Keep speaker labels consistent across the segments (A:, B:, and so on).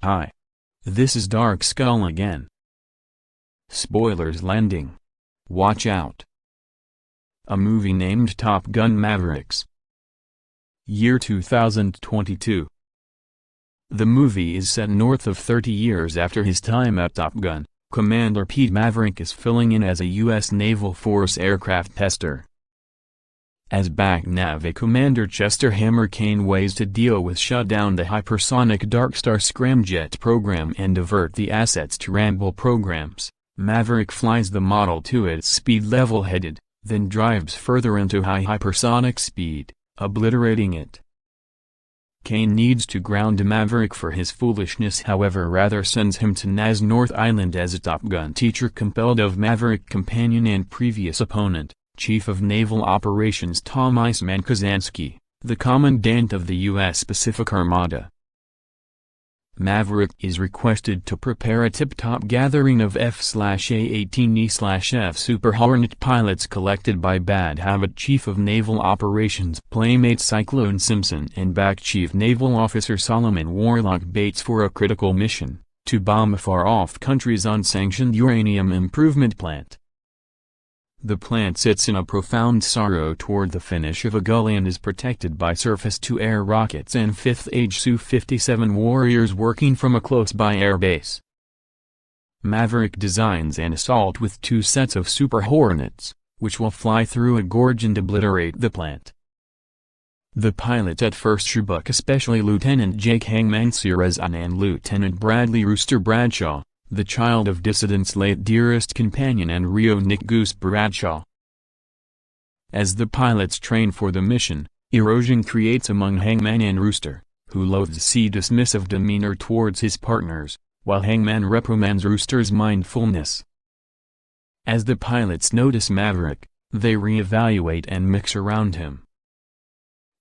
A: Hi. This is Dark Skull again. Spoilers landing. Watch out. A movie named Top Gun Mavericks. Year 2022. The movie is set north of 30 years after his time at Top Gun. Commander Pete Maverick is filling in as a U.S. Naval Force aircraft tester. As back Navy Commander Chester Hammer Cain ways to deal with shut down the hypersonic Darkstar scramjet program and divert the assets to Ramble programs, Maverick flies the model to its speed level headed, then drives further into high hypersonic speed, obliterating it. Cain needs to ground Maverick for his foolishness, however rather sends him to Naz North Island as a Top Gun teacher compelled of Maverick companion and previous opponent, Chief of Naval Operations Tom Iceman Kazansky, the Commandant of the U.S. Pacific Armada. Maverick is requested to prepare a tip-top gathering of F/A-18E/F Super Hornet pilots collected by Bad Habit Chief of Naval Operations Playmate Cyclone Simpson and back Chief Naval Officer Solomon Warlock Bates for a critical mission, to bomb a far-off country's unsanctioned uranium improvement plant. The plant sits in a profound sorrow toward the finish of a gully and is protected by surface-to-air rockets and fifth-age Su-57 warriors working from a close-by airbase. Maverick designs an assault with two sets of Super Hornets, which will fly through a gorge and obliterate the plant. The pilots at first shirbuck, especially Lieutenant Jake Hangman Sirazan and Lieutenant Bradley Rooster Bradshaw, the child of dissident's late dearest companion and Rio Nick Goose Bradshaw. As the pilots train for the mission, erosion creates among Hangman and Rooster, who loathes dismissive demeanor towards his partners, while Hangman reprimands Rooster's mindfulness. As the pilots notice Maverick, they re-evaluate and mix around him.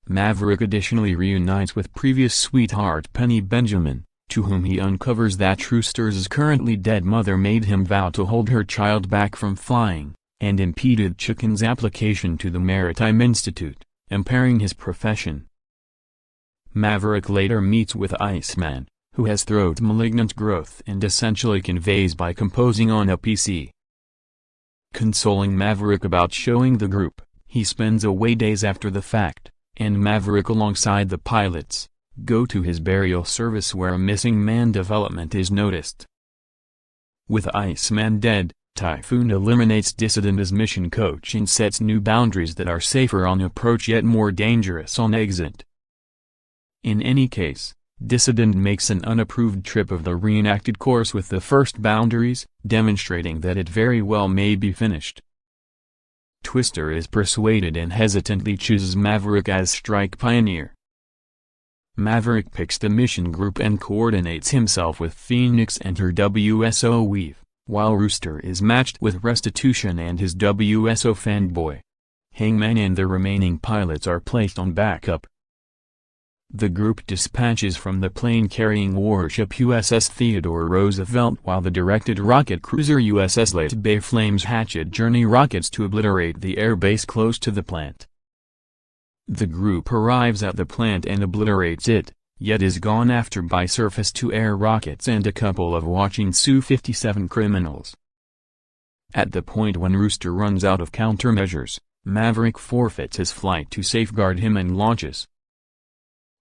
A: Maverick additionally reunites with previous sweetheart Penny Benjamin, to whom he uncovers that Rooster's currently dead mother made him vow to hold her child back from flying, and impeded Chicken's application to the Maritime Institute, impairing his profession. Maverick later meets with Iceman, who has throat malignant growth and essentially conveys by composing on a PC. Consoling Maverick about showing the group, he spends away days after the fact, and Maverick alongside the pilots go to his burial service where a missing man development is noticed. With Iceman dead, Typhoon eliminates Dissident as mission coach and sets new boundaries that are safer on approach yet more dangerous on exit. In any case, Dissident makes an unapproved trip of the reenacted course with the first boundaries, demonstrating that it very well may be finished. Twister is persuaded and hesitantly chooses Maverick as strike pioneer. Maverick picks the mission group and coordinates himself with Phoenix and her WSO Weave, while Rooster is matched with Restitution and his WSO Fanboy. Hangman and the remaining pilots are placed on backup. The group dispatches from the plane-carrying warship USS Theodore Roosevelt while the directed rocket cruiser USS Leyte Bay Flames hatchet Journey rockets to obliterate the airbase close to the plant. The group arrives at the plant and obliterates it, yet is gone after by surface-to-air rockets and a couple of watching Su-57 criminals. At the point when Rooster runs out of countermeasures, Maverick forfeits his flight to safeguard him and launches.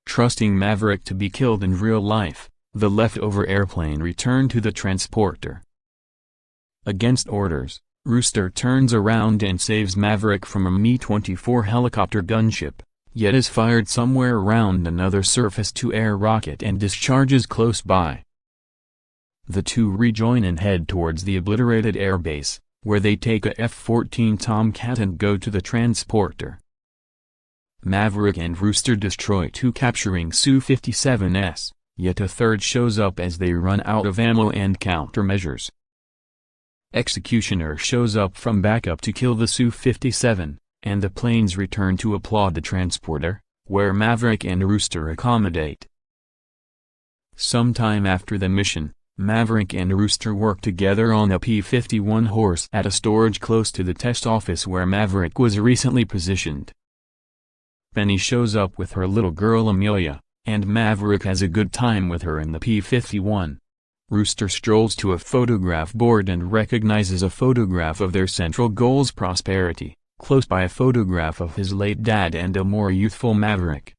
A: Trusting Maverick to be killed in real life, the leftover airplane returned to the transporter. Against orders, Rooster turns around and saves Maverick from a Mi-24 helicopter gunship, yet is fired somewhere around another surface-to-air rocket and discharges close by. The two rejoin and head towards the obliterated airbase, where they take a F-14 Tomcat and go to the transporter. Maverick and Rooster destroy two capturing Su-57s, yet a third shows up as they run out of ammo and countermeasures. Executioner shows up from backup to kill the Su-57, and the planes return to applaud the transporter, where Maverick and Rooster accommodate. Sometime after the mission, Maverick and Rooster work together on a P-51 horse at a storage close to the test office where Maverick was recently positioned. Penny shows up with her little girl Amelia, and Maverick has a good time with her in the P-51. Rooster strolls to a photograph board and recognizes a photograph of their central goal's prosperity, close by a photograph of his late dad and a more youthful Maverick.